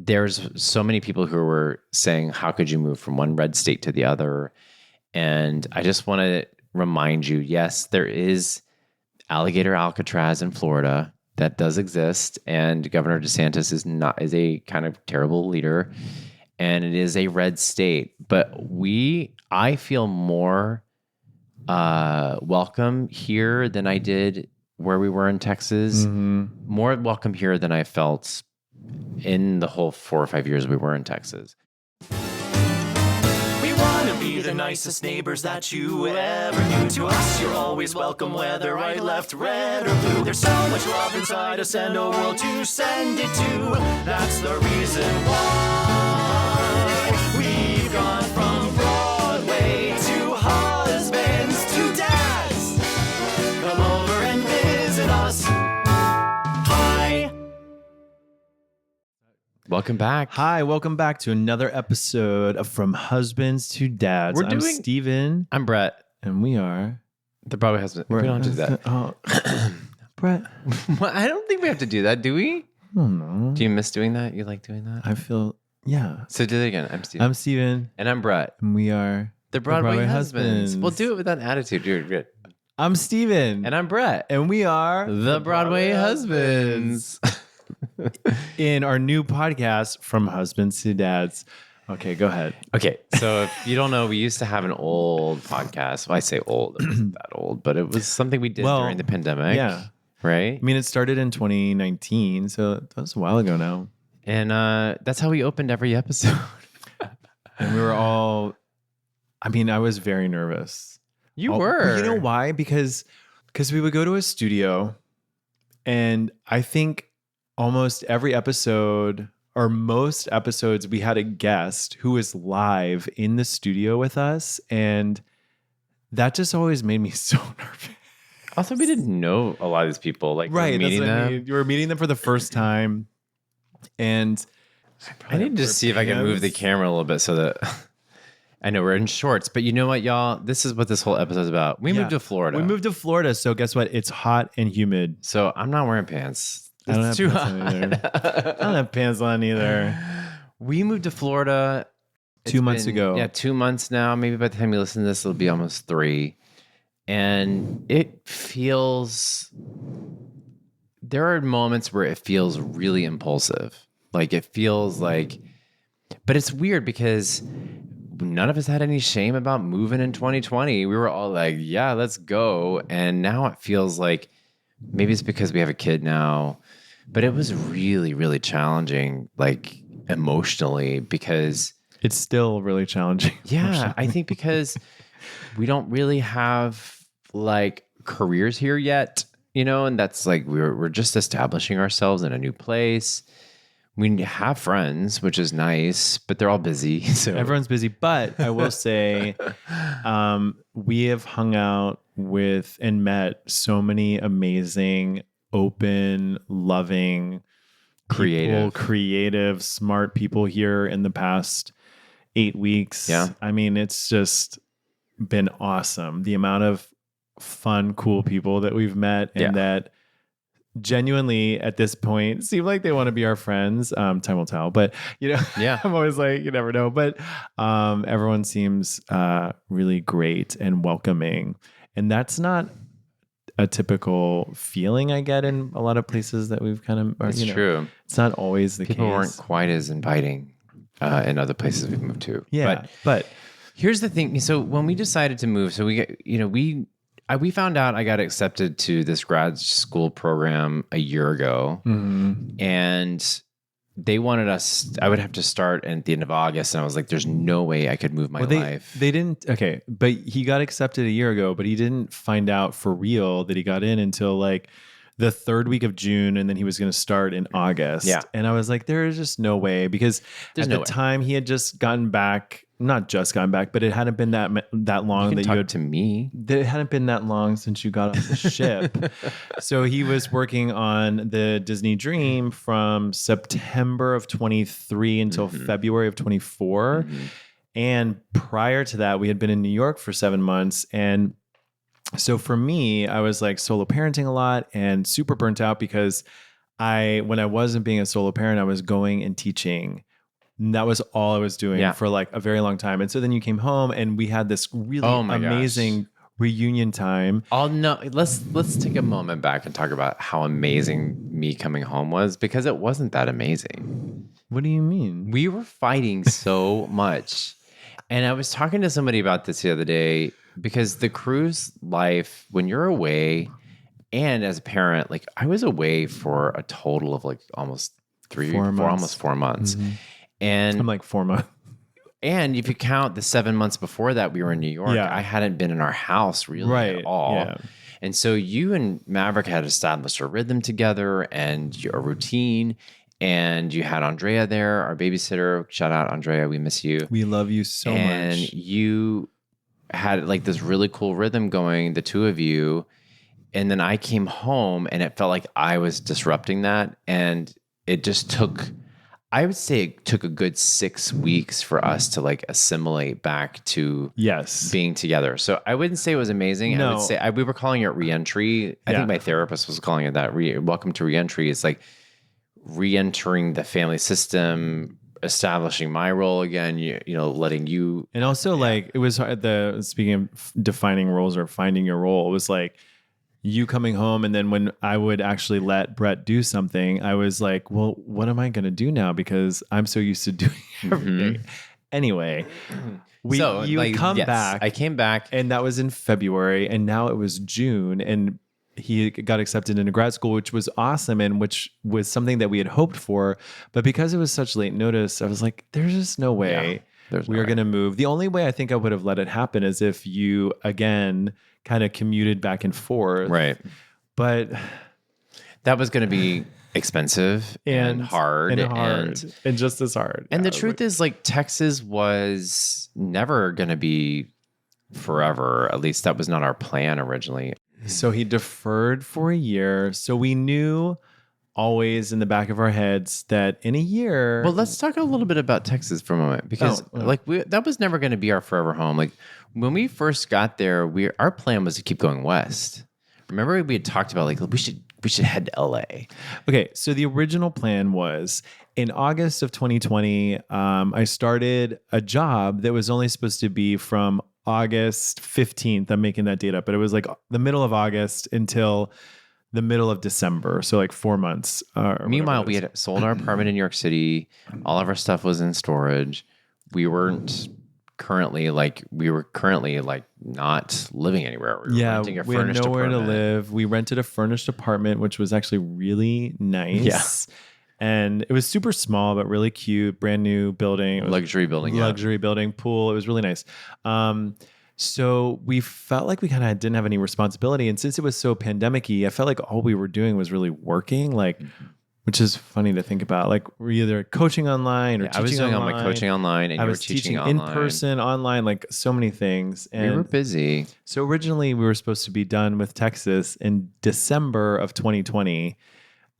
there's so many people who were saying, how could you move from one red state to the other? And I just want to remind you, yes, there is alligator Alcatraz in Florida. That does exist. And Governor DeSantis is a kind of terrible leader. And it is a red state. But I feel more welcome here than I did where we were in Texas. More welcome here than I felt in the whole 4 or 5 years we were in Texas. We want to be the nicest neighbors that you ever knew. To us, you're always welcome, whether right, left, red, or blue. There's so much love inside us and a world to send it to. That's the reason why we've gone from Broadway to husbands to dads. Come over and visit us. Hi. Welcome back. Hi, welcome back to another episode of From Husbands to Dads. I'm Steven. I'm Brett. And we are... The Broadway husband. We don't do that. Brett. I don't think we have to do that, do we? I don't know. Do you miss doing that? You like doing that? I feel... Yeah. So do it again. I'm Steven. I'm Steven. And I'm Brett. And we are... The Broadway husbands. We'll do it with that attitude. Good. I'm Steven. And I'm Brett. And we are... The Broadway husbands. In our new podcast, From Husbands to Dads. Okay, go ahead. Okay, so if you don't know, we used to have an old podcast. Well, I say old, it wasn't that old, but it was something we did during the pandemic. Yeah. Right? I mean, it started in 2019, so that was a while ago now. And that's how we opened every episode. And we were all... I mean, I was very nervous. You were. You know why? Because we would go to a studio, and I think almost every episode or most episodes we had a guest who was live in the studio with us, and that just always made me so nervous. Also, we didn't know a lot of these people. Like, right, meeting that's what them. I mean. You were meeting them for the first time, and I need to see if I can move the camera a little bit so that I know we're in shorts. But you know what, y'all? This is what this whole episode's about. We moved to Florida. We moved to Florida, so guess what? It's hot and humid. So I'm not wearing pants. I don't It's have too pants on either. I don't have pants on either. We moved to Florida 2 months ago. Yeah, 2 months now. Maybe by the time you listen to this, it'll be almost 3. And it feels... There are moments where it feels really impulsive. Like, it feels like... But it's weird because none of us had any shame about moving in 2020. We were all like, yeah, let's go. And now it feels like... Maybe it's because we have a kid now, but it was really, really challenging, like emotionally, because it's still really challenging. Yeah, I think because we don't really have like careers here yet, you know, and that's like we're just establishing ourselves in a new place. We have friends, which is nice, but they're all busy. So everyone's busy. But I will say, we have hung out with and met so many amazing, open, loving, creative, smart people here in the past 8 weeks. Yeah. I mean, it's just been awesome. The amount of fun, cool people that we've met and that genuinely at this point seem like they want to be our friends. Time will tell, but you know, I'm always like, you never know, but everyone seems really great and welcoming. And that's not a typical feeling I get in a lot of places that we've kind of, it's true. It's not always the case. People weren't quite as inviting in other places we've moved to. Yeah. But here's the thing. So when we decided to move, so we found out I got accepted to this grad school program a year ago, and they wanted us. I would have to start at the end of August, and I was like, "There's no way I could move my life." They didn't. Okay, but he got accepted a year ago, but he didn't find out for real that he got in until like the third week of June, and then he was going to start in August. Yeah, and I was like, "There is just no way," because at the time he had just gotten back. Not just gotten back, but it hadn't been that long that you had to me. It hadn't been that long since you got off the ship. So he was working on the Disney Dream from September of 23 until February of 24. And prior to that, we had been in New York for 7 months. And so for me, I was like solo parenting a lot and super burnt out because when I wasn't being a solo parent, I was going and teaching. And that was all I was doing for like a very long time. And so then you came home and we had this really amazing reunion time. Let's take a moment back and talk about how amazing me coming home was, because it wasn't that amazing. What do you mean? We were fighting so much. And I was talking to somebody about this the other day, because the cruise life, when you're away, and as a parent, like I was away for a total of like almost 4 months. Mm-hmm. And I'm like 4 months. And if you count the 7 months before that, we were in New York. Yeah. I hadn't been in our house really at all. Yeah. And so you and Maverick had established a rhythm together and a routine. And you had Andrea there, our babysitter. Shout out, Andrea. We miss you. We love you so much. And you had like this really cool rhythm going, the two of you. And then I came home and it felt like I was disrupting that. And it just took, I would say it took a good 6 weeks for us to like assimilate back to being together. So I wouldn't say it was amazing. No. I would say we were calling it reentry. I think my therapist was calling it that. Welcome to reentry. It's like re-entering the family system, establishing my role again, you know, letting you. And also like it was hard, speaking of defining roles or finding your role, it was like you coming home. And then when I would actually let Brett do something, I was like, well, what am I going to do now? Because I'm so used to doing everything. Anyway, come back. I came back. And that was in February. And now it was June. And he got accepted into grad school, which was awesome. And which was something that we had hoped for. But because it was such late notice, I was like, there's just no way we are going to move. The only way I think I would have let it happen is if you, again, kind of commuted back and forth. Right. But that was going to be expensive and hard and just as hard. And the truth is, like, Texas was never going to be forever. At least that was not our plan originally. So he deferred for a year. So we knew always in the back of our heads that in a year. Well, let's talk a little bit about Texas for a moment, because that was never going to be our forever home. Like when we first got there, our plan was to keep going west. Remember we had talked about like we should head to LA. Okay, so the original plan was in August of 2020. I started a job that was only supposed to be from August 15th. I'm making that date up, but it was like the middle of August until the middle of December. So like 4 months. Meanwhile, we had sold our apartment in New York City. All of our stuff was in storage. We were currently not living anywhere. We were renting a we had furnished nowhere apartment. to live. We rented a furnished apartment, which was actually really nice. Yeah. And it was super small, but really cute, brand new building. It was Luxury building, pool. It was really nice. So we felt like we kind of didn't have any responsibility. And since it was so pandemic-y, I felt like all we were doing was really working, like, which is funny to think about. Like we're either coaching online or teaching online. I was doing all my coaching online and you were teaching in person, online, like so many things. And we were busy. So originally we were supposed to be done with Texas in December of 2020.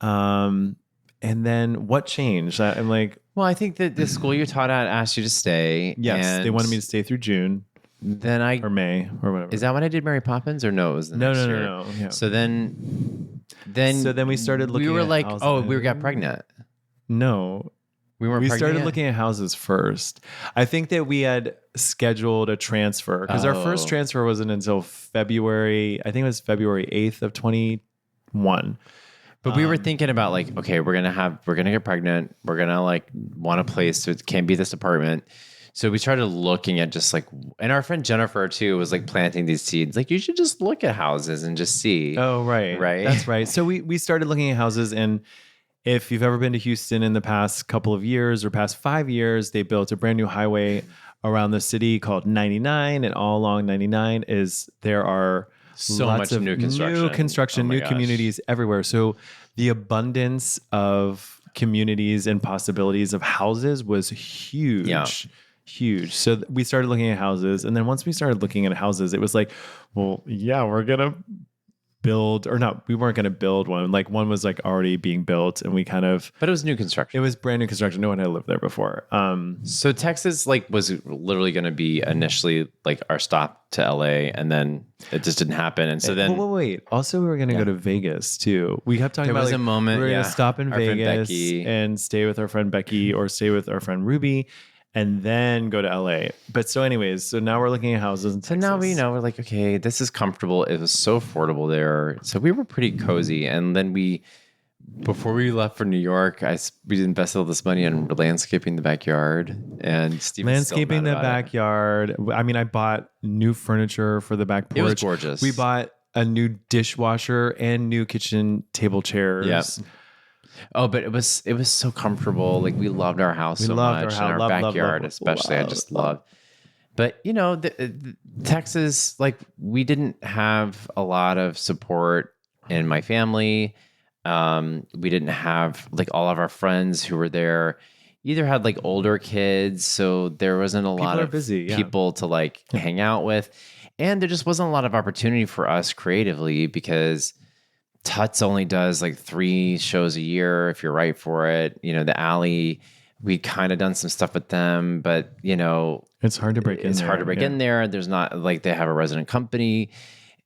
And then what changed? I'm like, well, I think that the school you taught at asked you to stay. Yes, they wanted me to stay through June. Then or May or whatever. Is that when I did Mary Poppins or no? It was the next year. No. Yeah. So then we started looking. We were at like, houses. we got pregnant. No, we weren't. We pregnant started yet? looking at houses first. I think that we had scheduled a transfer because our first transfer wasn't until February. I think it was February 8th of 2021. But we were thinking about like, okay, we're gonna get pregnant. We're gonna like want a place, so it can't be this apartment. So we started looking at just like, and our friend Jennifer too was like planting these seeds. Like you should just look at houses and just see. Oh, right. That's right. So we started looking at houses, and if you've ever been to Houston in the past couple of years or past 5 years, they built a brand new highway around the city called 99, and all along 99 there are so lots much of new construction, new communities everywhere. So the abundance of communities and possibilities of houses was huge. Yeah. Huge. So we started looking at houses. And then once we started looking at houses, it was like, well, yeah, we're going to build, or not, we weren't going to build one. Like one was like already being built, and we kind of, But it was new construction. it was brand new construction. No one had lived there before. So Texas like was literally going to be initially like our stop to LA, and then it just didn't happen. And so then wait. Also, we were going to go to Vegas too. We kept talking There about was like, a moment, we were going yeah. to stop in Our friend Vegas Becky. and stay with our friend Becky or stay with our friend Ruby, and then go to LA. But so anyways, so now we're looking at houses in So Texas. now we we're like, okay, this is comfortable. It was so affordable there. So we were pretty cozy. And then before we left for New York, we invested all this money in landscaping the backyard. And Steven's still Landscaping mad the about it. backyard. I mean, I bought new furniture for the back porch. It was gorgeous. We bought a new dishwasher and new kitchen table chairs. Yep. Oh, but it was so comfortable. Like we loved our house so loved our much, house. and our Love, love, backyard love, especially. I love, just love. loved. But the Texas, like we didn't have a lot of support in my family. We didn't have like all of our friends who were there either had like older kids, so there wasn't a lot are of busy, yeah. people to like hang out with, and there just wasn't a lot of opportunity for us creatively because Tuts only does like 3 shows a year if you're right for it. The Alley, we kind of done some stuff with them, but It's hard to break in it's there. hard to break Yeah. in there. There's not like they have a resident company,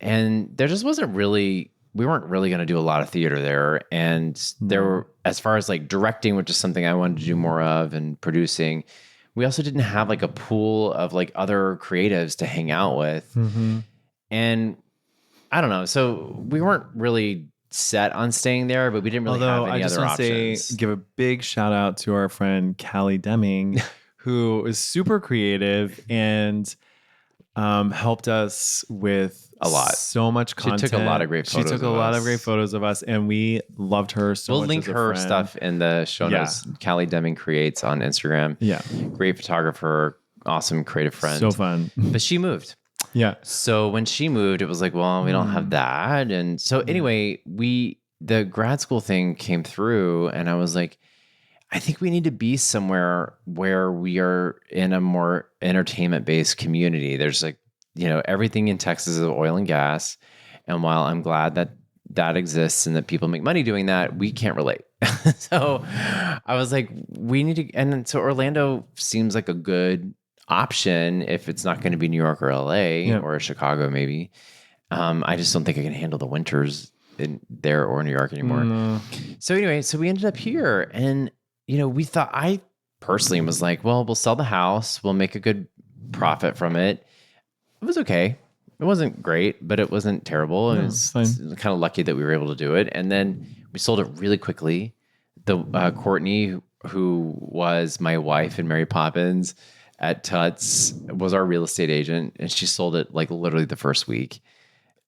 and there just wasn't really. We weren't really going to do a lot of theater there, and there were, as far as like directing, which is something I wanted to do more of, and producing. We also didn't have like a pool of like other creatives to hang out with, Mm-hmm. and I don't know. So we weren't really set on staying there, but we didn't really Although have I any just other want to options. give a big shout out to our friend Callie Deming, who is super creative and helped us with A lot. so much She took content. a lot of great photos She took a of lot us. of great photos of us, and we loved her so We'll much. link as a her friend. stuff in the show Yeah. notes. Callie Deming creates on Instagram. Yeah, Great photographer, awesome creative friend. so fun. But she moved. Yeah, So when she moved, it was like, well, we don't have that. And so anyway, the grad school thing came through, and I was like, I think we need to be somewhere where we are in a more entertainment based community. There's like, everything in Texas is oil and gas. And while I'm glad that exists and that people make money doing that, we can't relate. So I was like, we need to, and so Orlando seems like a good option if it's not going to be New York or LA or Chicago, maybe. I just don't think I can handle the winters in there or New York anymore. No. So anyway, so we ended up here, and we thought, I personally was like, well, we'll sell the house, we'll make a good profit from it. It was okay. It wasn't great, but it wasn't terrible. It was fine. kind of lucky that we were able to do it. And then we sold it really quickly. The Courtney, who was my wife in Mary Poppins at Tuts, was our real estate agent, and she sold it like literally the first week.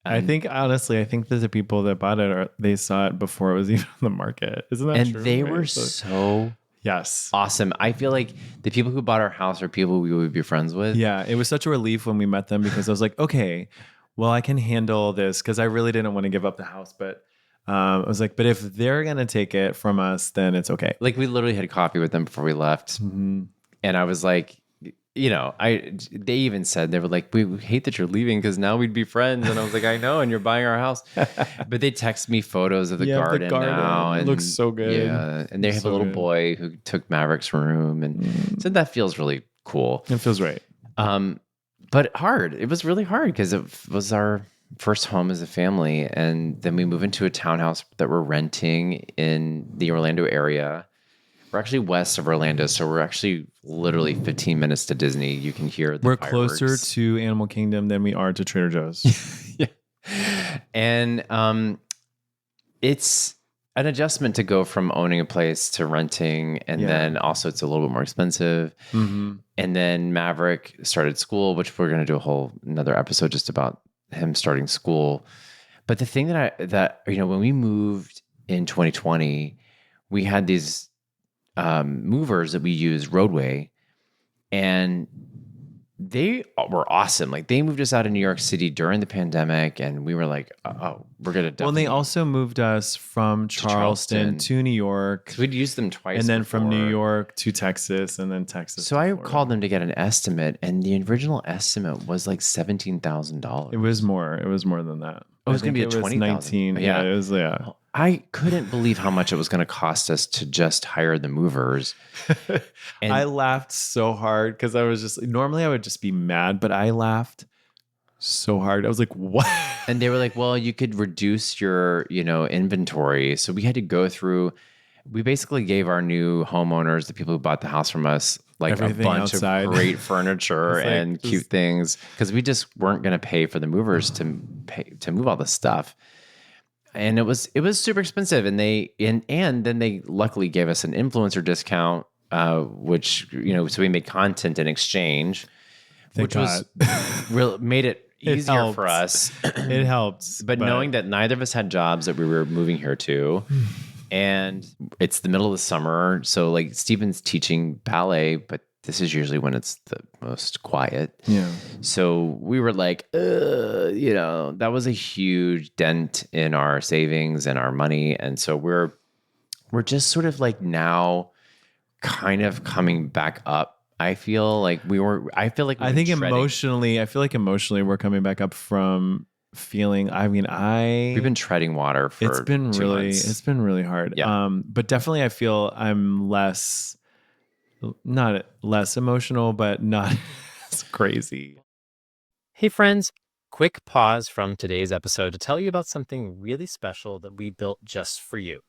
I think honestly, I think that the people that bought it they saw it before it was even on the market. Isn't that And true? they Right? were So- so yes. awesome. I feel like the people who bought our house are people we would be friends with. Yeah, it was such a relief when we met them because I was like, okay, well, I can handle this because I really didn't want to give up the house. But I was like, but if they're going to take it from us, then it's okay. Like we literally had coffee with them before we left. Mhm. And I was like, they even said, they were like, we hate that you're leaving because now we'd be friends. And I was like, I know, and you're buying our house. But they text me photos of the Yeah, the garden garden. now. It And looks so good. Yeah. And they have So a little good. boy who took Maverick's room. And so that feels really cool. It feels right. But hard. It was really hard because it was our first home as a family. And then we moved into a townhouse that we're renting in the Orlando area. We're actually west of Orlando, so we're actually literally 15 minutes to Disney. You can hear the We're fireworks. closer to Animal Kingdom than we are to Trader Joe's. Yeah. And it's an adjustment to go from owning a place to renting, and Yeah. then also it's a little bit more expensive. Mm-hmm. And then Maverick started school, which we're going to do another episode just about him starting school. But the thing that when we moved in 2020, we had these movers that we use, Roadway, and they were awesome. Like they moved us out of New York City during the pandemic, and we were like, oh, we're gonna Well, and they definitely. also moved us from Charleston Charleston. to New York, So we'd used them twice, and then from New before. York to Texas, and then Texas. So to I Florida. called them to get an estimate, and the original estimate was like $17,000. It was more. It was more than that. Oh, it was I going to think be a 20,000. 19. Yeah, it was. Yeah. I couldn't believe how much it was going to cost us to just hire the movers. And I laughed so hard because I was just normally I would just be mad, but I laughed so hard. I was like, "What?" and they were like, "Well, you could reduce your, inventory." So we had to go through. We basically gave our new homeowners, the people who bought the house from us, like Everything a bunch outside. of great furniture It's like and just- cute things because we just weren't going to pay for the movers to move all this stuff. And it was super expensive, and then they luckily gave us an influencer discount, which so we made content in exchange, Thank which was made it easier helped. for us. It helps, But knowing that neither of us had jobs that we were moving here to, and it's the middle of the summer, so like Steven's teaching ballet, but this is usually when it's the most quiet. yeah, So we were like, that was a huge dent in our savings and our money. And so we're just sort of like now kind of coming back up. I feel like I feel like I think emotionally, I feel like emotionally we're coming back up from feeling. I mean, we've been treading water for it's been 2 really months. it's been really hard. Yeah. But definitely I feel I'm not less emotional, but not as crazy. Hey, friends, quick pause from today's episode to tell you about something really special that we built just for you.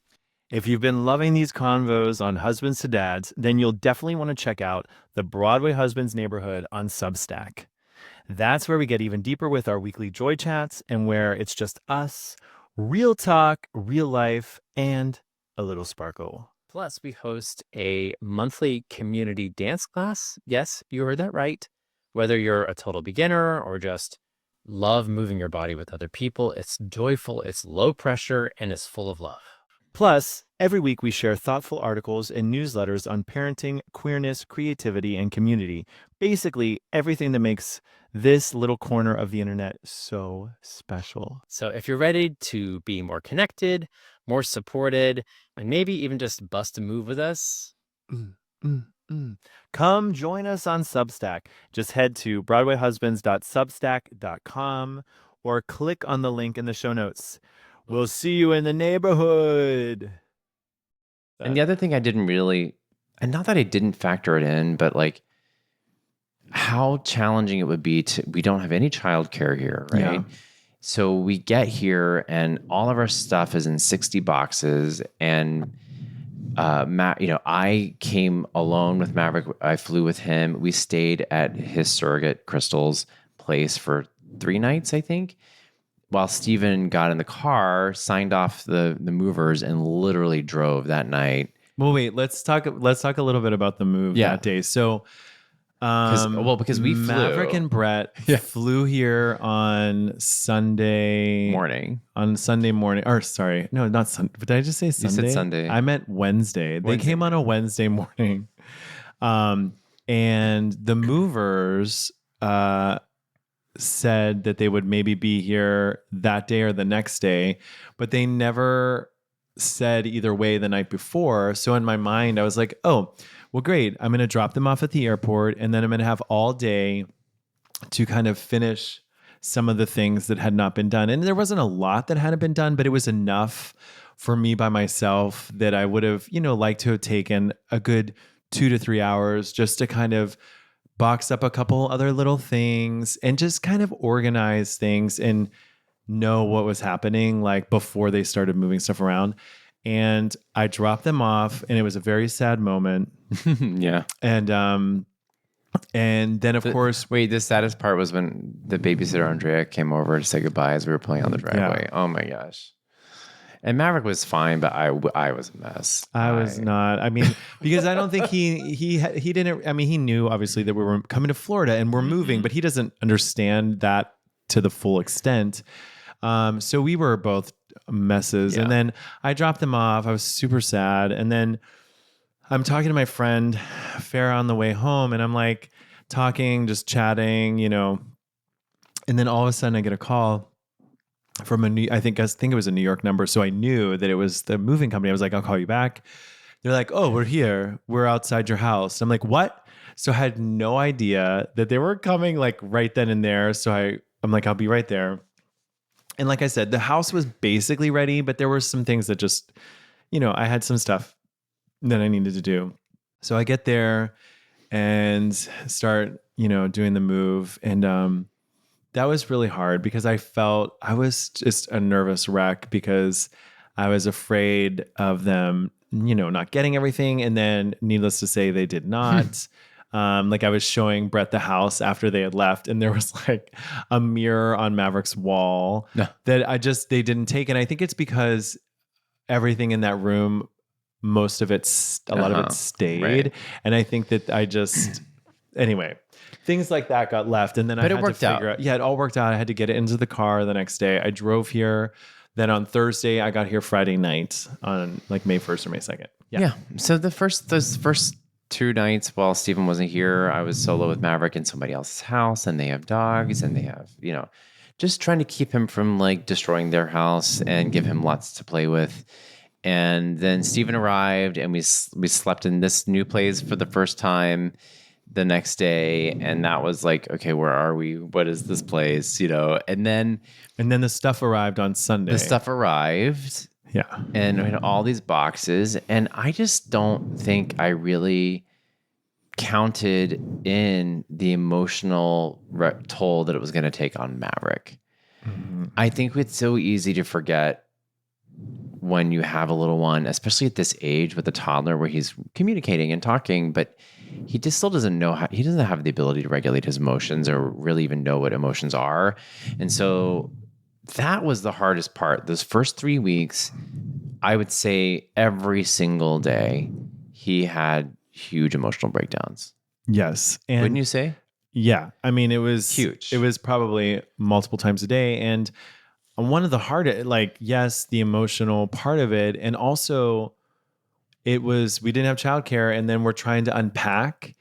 If you've been loving these convos on Husbands to Dads, then you'll definitely want to check out the Broadway Husbands Neighborhood on Substack. That's where we get even deeper with our weekly joy chats and where it's just us, real talk, real life, and a little sparkle. Plus, we host a monthly community dance class. Yes, you heard that right. Whether you're a total beginner or just love moving your body with other people, it's joyful, it's low pressure, and it's full of love. Plus, every week we share thoughtful articles and newsletters on parenting, queerness, creativity, and community. Basically, everything that makes this little corner of the internet so special. So if you're ready to be more connected, more supported, and maybe even just bust a move with us, Come join us on Substack. Just head to broadwayhusbands.substack.com or click on the link in the show notes. We'll see you in the neighborhood. And the other thing I didn't really, and not that I didn't factor it in, but like how challenging it would be we don't have any childcare here, right? Yeah. So we get here and all of our stuff is in 60 boxes. And Matt, I came alone with Maverick. I flew with him. We stayed at his surrogate Crystal's place for 3 nights, I think. While Steven got in the car, signed off the movers, and literally drove that night. Well, wait. Let's talk a little bit about the move Yeah. that day. So, because we flew. Maverick and Brett flew here on Sunday Morning. On Sunday morning, or sorry, no, not Sunday. Did I just say Sunday? said Sunday. I meant Wednesday. They Wednesday. came on a Wednesday morning, and the movers said that they would maybe be here that day or the next day, but they never said either way the night before. So in my mind, I was like, oh, well, great. I'm going to drop them off at the airport, and then I'm going to have all day to kind of finish some of the things that had not been done. And there wasn't a lot that hadn't been done, but it was enough for me by myself that I would have, liked to have taken a good 2 to 3 hours just to kind of box up a couple other little things and just kind of organize things and know what was happening like before they started moving stuff around. And I dropped them off, and it was a very sad moment. Yeah. And then of course, Wait, the saddest part was when the babysitter Andrea came over to say goodbye as we were pulling on the driveway. Oh my gosh. And Maverick was fine, but I was a mess. I was not. I mean, because I don't think he didn't. I mean, he knew obviously that we were coming to Florida and we're moving, but he doesn't understand that to the full extent. So we were both messes. Yeah. And then I dropped them off. I was super sad. And then I'm talking to my friend Farah on the way home, and I'm like, talking, just chatting, and then all of a sudden I get a call from I think it was a New York number. So I knew that it was the moving company. I was like, I'll call you back. They're like, oh, we're here. We're outside your house. I'm like, what? So I had no idea that they were coming like right then and there. So I'm like, I'll be right there. And like I said, the house was basically ready, but there were some things that just, I had some stuff that I needed to do. So I get there and start, doing the move. And that was really hard because I felt I was just a nervous wreck because I was afraid of them, not getting everything. And then needless to say, they did not. Like I was showing Brett the house after they had left, and there was like a mirror on Maverick's wall that they didn't take. And I think it's because everything in that room, most of it, a lot of it stayed. Right. And I think that anyway, things like that got left. And then I had to figure out. Yeah, it all worked out. I had to get it into the car the next day. I drove here. Then on Thursday, I got here Friday night on like May 1st or May 2nd. Yeah. So those first 2 nights while Stephen wasn't here, I was solo with Maverick in somebody else's house, and they have dogs, and they have, just trying to keep him from like destroying their house and give him lots to play with. And then Stephen arrived, and we slept in this new place for the first time the next day, and that was like, okay, where are we? What is this place? And then the stuff arrived on Sunday. The stuff arrived. Yeah. And we had all these boxes, and I just don't think I really counted in the emotional toll that it was going to take on Maverick. Mm-hmm. I think it's so easy to forget when you have a little one, especially at this age with a toddler where he's communicating and talking, but he just still doesn't know he doesn't have the ability to regulate his emotions or really even know what emotions are. And so that was the hardest part. Those first 3 weeks, I would say every single day, he had huge emotional breakdowns. Yes. And wouldn't you say? Yeah. I mean, it was huge. It was probably multiple times a day. And one of the hardest, yes, the emotional part of it. And also we didn't have childcare, and then we're trying to unpack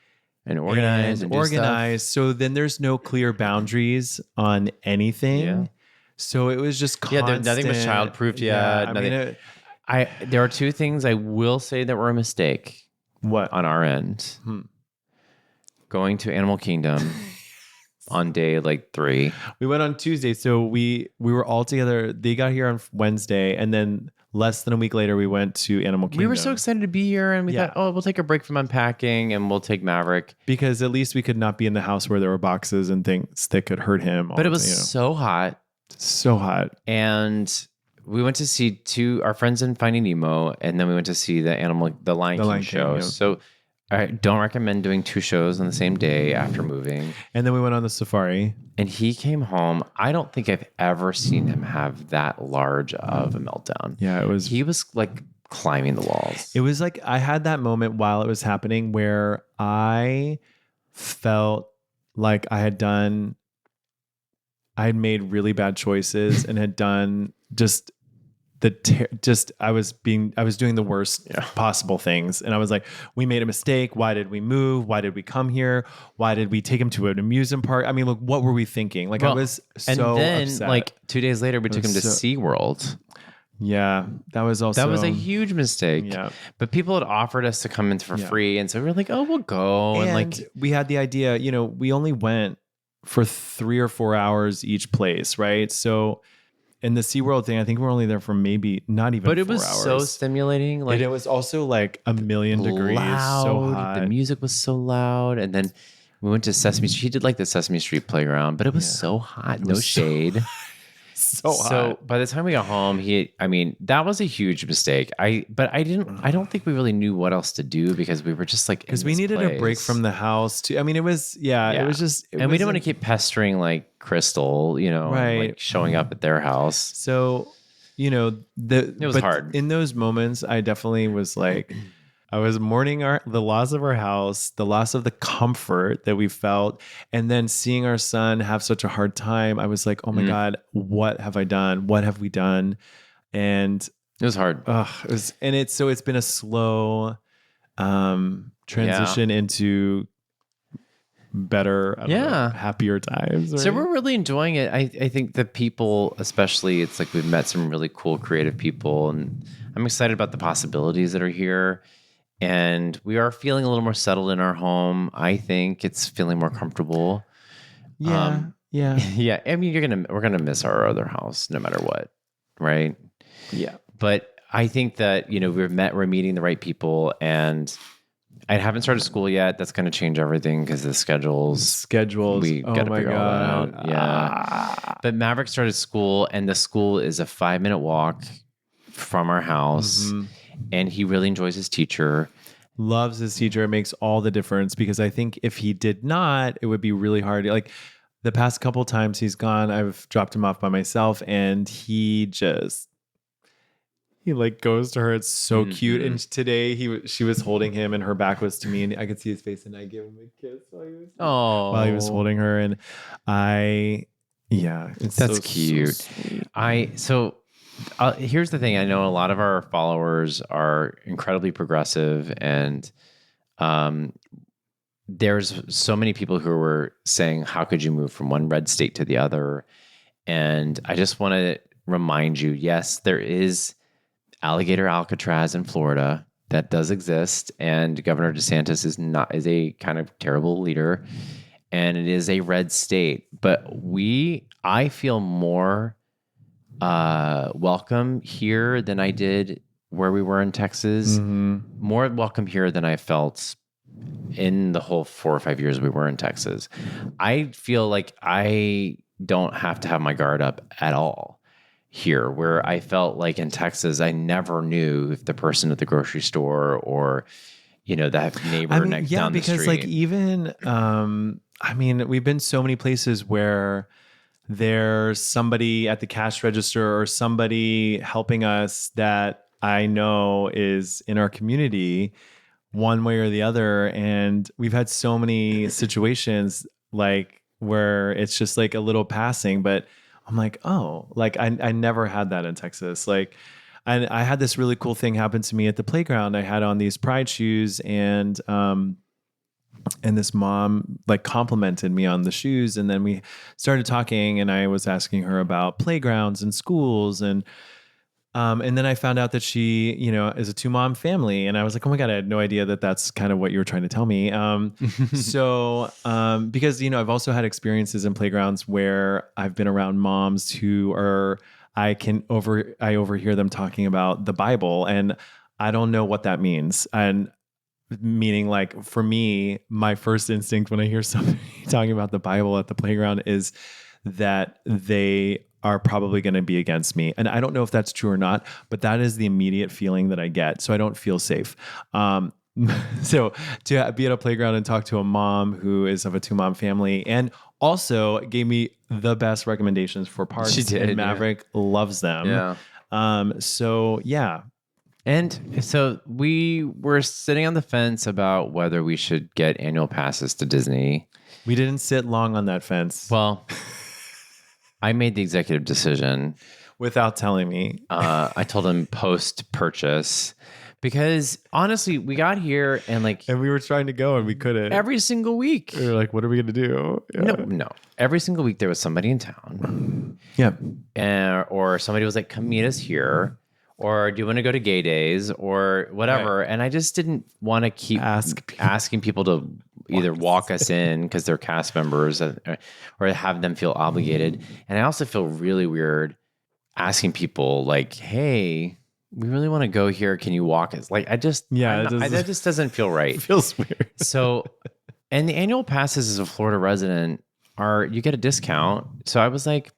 and organize. So then there's no clear boundaries on anything. Yeah. So it was just constant. Nothing was childproofed yet. Yeah, there are 2 things I will say that were a mistake. What? On our end. Going to Animal Kingdom on day 3. We went on Tuesday, so we were all together. They got here on Wednesday, and then less than a week later, we went to Animal Kingdom. We were so excited to be here, and we thought, we'll take a break from unpacking, and we'll take Maverick. Because at least we could not be in the house where there were boxes and things that could hurt him. But it was so hot. So hot. And we went to see our friends in Finding Nemo, and then we went to see the Lion King show. Yeah. So I don't recommend doing 2 shows on the same day after moving. And then we went on the safari. And he came home. I don't think I've ever seen him have that large of a meltdown. Yeah, he was like climbing the walls. It was like I had that moment while it was happening where I felt like I had made really bad choices and had done I was doing the worst possible things. And I was like, we made a mistake. Why did we move? Why did we come here? Why did we take him to an amusement park? I mean, look, what were we thinking? I was so upset. And then 2 days later, we took him to SeaWorld. Yeah, that was a huge mistake. Yeah. But people had offered us to come in for free. And so we were like, oh, we'll go. And we had the idea, we only went for 3 or 4 hours each place, right? So in the SeaWorld thing, I think we're only there for maybe not even 4 hours. But it was so stimulating. And it was also like a million degrees, so hot. The music was so loud. And then we went to Sesame Street. He did like the Sesame Street playground, but it was so hot. No shade. So hot. So by the time we got home, that was a huge mistake. I don't think we really knew what else to do because we were just like, because we needed a break from the house too. I mean, it was we didn't want to keep pestering like Crystal, right. like showing up at their house. So, it was hard. In those moments, I definitely was like, I was mourning the loss of our house, the loss of the comfort that we felt, and then seeing our son have such a hard time. I was like, oh my God, what have I done? What have we done? And it was hard. It's been a slow transition into better, I don't know, happier times. Right? So we're really enjoying it. I think the people, especially, it's like we've met some really cool creative people, and I'm excited about the possibilities that are here. And we are feeling a little more settled in our home. I think it's feeling more comfortable. Yeah. Yeah. I mean, we're gonna miss our other house no matter what, right? Yeah. But I think that we're meeting the right people, and I haven't started school yet. That's going to change everything because the schedules. We got to figure all that out. Yeah. But Maverick started school, and the school is a 5-minute walk from our house, and he really enjoys his teacher. Loves his teacher. It makes all the difference, because I think if he did not, it would be really hard. Like the past couple times he's gone, I've dropped him off by myself, and he like goes to her. It's so cute. And today she was holding him, and her back was to me, and I could see his face, and I gave him a kiss while he was holding her. And that's so cute. So here's the thing. I know a lot of our followers are incredibly progressive, and there's so many people who were saying, how could you move from one red state to the other? And I just want to remind you, yes, there is Alligator Alcatraz in Florida. That does exist, and Governor DeSantis is a kind of terrible leader, and it is a red state. But I feel more welcome here than I did where we were in Texas. More welcome here than I felt in the whole 4 or 5 years we were in Texas. I feel like I don't have to have my guard up at all here, where I felt like in Texas, I never knew if the person at the grocery store or, that neighbor next down the street. Because like even, we've been so many places where there's somebody at the cash register or somebody helping us that I know is in our community one way or the other. And we've had so many situations like where it's just like a little passing, but I'm like, oh, like I never had that in Texas. Like I had this really cool thing happen to me at the playground. I had on these Pride shoes, and this mom like complimented me on the shoes. And then we started talking, and I was asking her about playgrounds and schools, and then I found out that she, is a 2-mom family. And I was like, oh my God, I had no idea that that's kind of what you were trying to tell me. Because, I've also had experiences in playgrounds where I've been around moms who I overhear them talking about the Bible, and I don't know what that means. And meaning, like, for me, my first instinct when I hear somebody talking about the Bible at the playground is that they are probably going to be against me. And I don't know if that's true or not, but that is the immediate feeling that I get. So I don't feel safe. So to be at a playground and talk to a mom who is of a 2-mom family, and also gave me the best recommendations for parks. She did, and Maverick loves them. Yeah. So yeah. And so we were sitting on the fence about whether we should get annual passes to Disney. We didn't sit long on that fence. Well, I made the executive decision without telling me. I told him post-purchase, because honestly, we got here and we were trying to go and we couldn't. Every single week. We were like, what are we going to do? Yeah. No. Every single week there was somebody in town. Yeah. Or somebody was like, come meet us here. Or do you want to go to gay days or whatever? Right. And I just didn't want to keep asking people to either walk us in because they're cast members or have them feel obligated. And I also feel really weird asking people like, hey, we really want to go here. Can you walk us? Like, that just doesn't feel right. It feels weird. So, and the annual passes as a Florida resident you get a discount. So I was like,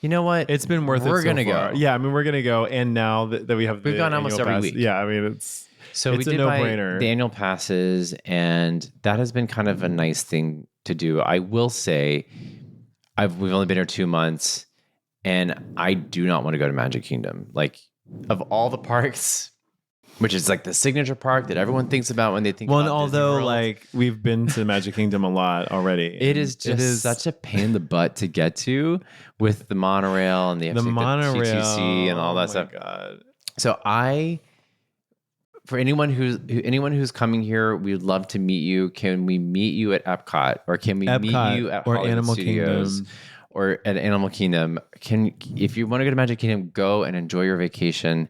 you know what? It's been worth it. We're going to go. Yeah. I mean, we're going to go. And now that we've gone almost every week. Yeah. I mean, it's we did a no-brainer. The annual passes, and that has been kind of a nice thing to do. I will say we've only been here 2 months, and I do not want to go to Magic Kingdom. Like, of all the parks, which is like the signature park that everyone thinks about when they think about Disney although World. Like we've been to Magic Kingdom a lot already. It is such a pain in the butt to get to with the monorail and the monorail TTC and all that stuff. God. So I for anyone who's coming here, we'd love to meet you. Can we meet you at Epcot, or can we meet you at or Hollywood Animal Studios Kingdom. or at Animal Kingdom? If you want to go to Magic Kingdom, go and enjoy your vacation.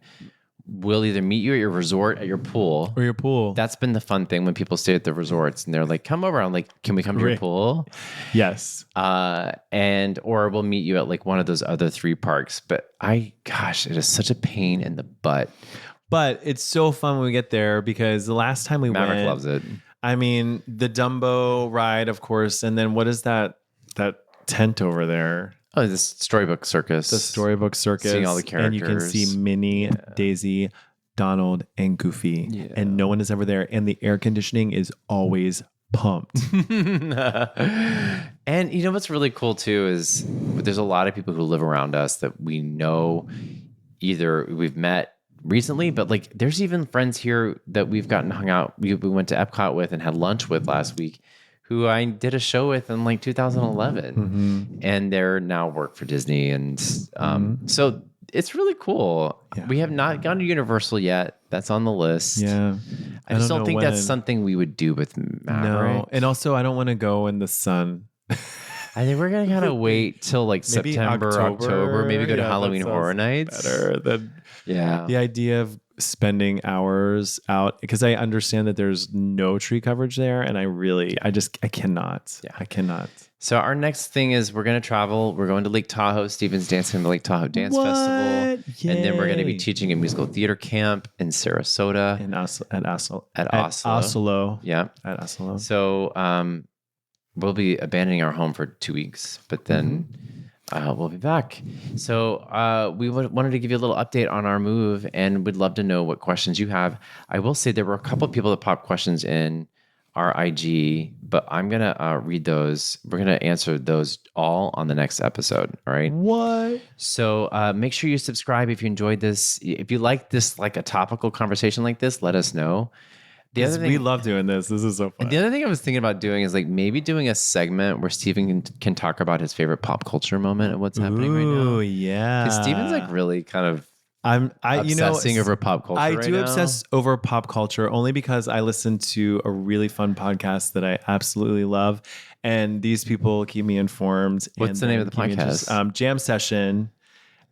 We'll either meet you at your resort, at your pool. Or your pool. That's been the fun thing when people stay at the resorts and they're like, come over. I'm like, can we come to your Right. pool? Yes. Or we'll meet you at like one of those other 3 parks. But it is such a pain in the butt. But it's so fun when we get there because the last time we Maverick went, loves it. I mean, the Dumbo ride, of course, and then what is that tent over there? Oh, this Storybook Circus. The Storybook Circus. Seeing all the And you can characters. see Minnie, Daisy, Donald, and Goofy. Yeah. And no one is ever there. And the air conditioning is always pumped. And you know what's really cool too is there's a lot of people who live around us that we know, either we've met recently, but like there's even friends here that we've gotten hung out. We went to Epcot with and had lunch with last week, who I did a show with in like 2011, and they're now work for Disney. And so it's really cool. Yeah. We have not gone to Universal yet. That's on the list. Yeah. I just don't know think that's when. something we would do with Maverick. No. And also, I don't want to go in the sun. I think we're gonna kind of wait till like Maybe September, October, maybe go to Yeah, that Halloween sounds Horror Nights. Better than Yeah. the idea of spending hours out, because I understand that there's no tree coverage there, and I cannot. Yeah. I cannot. So our next thing is we're gonna travel. We're going to Lake Tahoe. Steven's dancing in the Lake Tahoe Dance What? Festival, and then we're gonna be Yay. teaching a musical theater camp in Sarasota. At Oslo. At Oslo. Yeah. At Oslo. So we'll be abandoning our home for 2 weeks, but then we'll be back. So we wanted to give you a little update on our move, and would love to know what questions you have. I will say there were a couple of people that popped questions in our IG, but I'm going to read those. We're going to answer those all on the next episode. All right. What? So make sure you subscribe if you enjoyed this. If you like this, like a topical conversation like this, let us know. The other thing, We love doing this. This is so fun. the other thing I was thinking about doing is like maybe doing a segment where Steven can talk about his favorite pop culture moment and what's happening right now. Ooh, yeah. Because Steven's like really kind of obsessing over pop culture. I right do now. obsess over pop culture only because I listen to a really fun podcast that I absolutely love, and these people keep me informed. What's and the name of the keep me podcast? interested. Jam Session.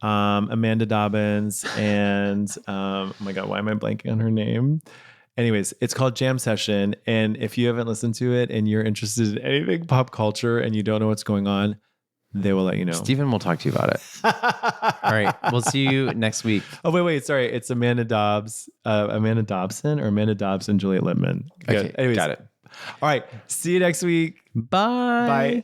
Amanda Dobbins and oh my god, why am I blanking on her name? Anyways, it's called Jam Session, and if you haven't listened to it and you're interested in anything pop culture and you don't know what's going on, they will let you know. Steven will talk to you about it. All right. We'll see you next week. Oh wait, sorry. It's Amanda Dobson, or Amanda Dobbs and Juliet Littman. Good. Okay. Got it. All right. See you next week. Bye. Bye.